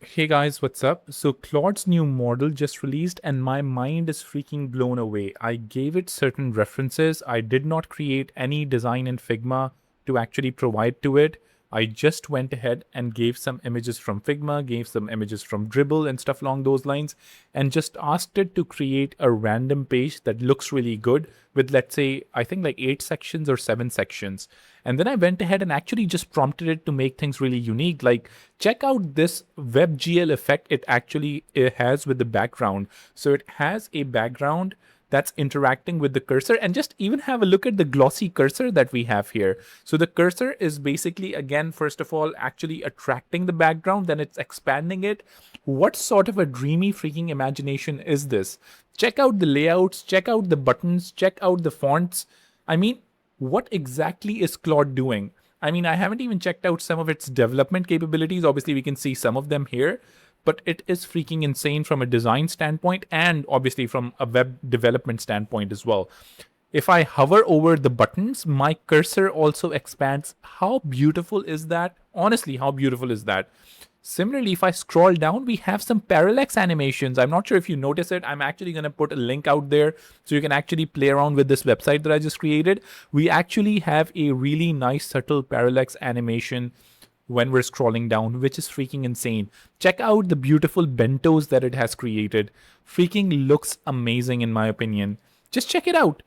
Hey guys, what's up? So Claude's new model just released and my mind is freaking blown away. I gave it certain references. I did not create any design in Figma to actually provide to it. I just went ahead and gave some images from Figma, gave some images from Dribble and stuff along those lines, and just asked it to create a random page that looks really good with, let's say, I think like 8 sections or 7 sections. And then I went ahead and actually just prompted it to make things really unique. Like, check out this WebGL effect it has with the background. So it has a background that's interacting with the cursor, and just even have a look at the glossy cursor that we have here. So the cursor is basically, again, first of all, actually attracting the background, then it's expanding it. What sort of a dreamy freaking imagination is this? Check out the layouts, check out the buttons, check out the fonts. I mean, what exactly is Claude doing? I mean, I haven't even checked out some of its development capabilities. Obviously, we can see some of them here, but it is freaking insane from a design standpoint and obviously from a web development standpoint as well. If I hover over the buttons, my cursor also expands. How beautiful is that? Honestly, how beautiful is that? Similarly, if I scroll down, we have some parallax animations. I'm not sure if you notice it. I'm actually going to put a link out there so you can actually play around with this website that I just created. We actually have a really nice subtle parallax animation when we're scrolling down, which is freaking insane. Check out the beautiful bentos that it has created. Freaking looks amazing in my opinion. Just check it out.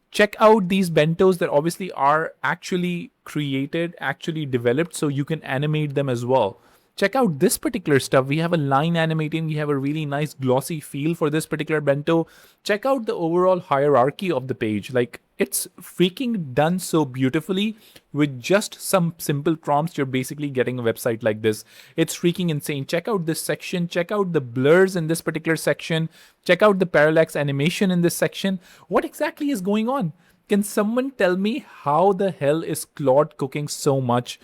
Check out these bentos that obviously are actually created, actually developed, so you can animate them as well. Check out this particular stuff. We have a line animating, we have a really nice glossy feel for this particular bento. Check out the overall hierarchy of the page. Like, it's freaking done so beautifully. With just some simple prompts, you're basically getting a website like this. It's freaking insane. Check out this section, check out the blurs in this particular section, check out the parallax animation in this section. What exactly is going on? Can someone tell me how the hell is Claude cooking so much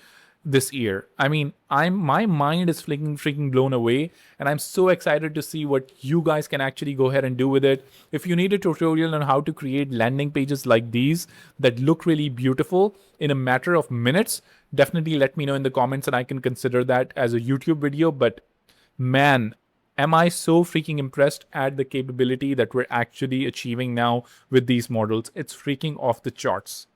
this year? I mean, my mind is freaking blown away, and I'm so excited to see what you guys can actually go ahead and do with it. If you need a tutorial on how to create landing pages like these that look really beautiful in a matter of minutes, definitely let me know in the comments and I can consider that as a YouTube video. But man, am I so freaking impressed at the capability that we're actually achieving now with these models. It's freaking off the charts.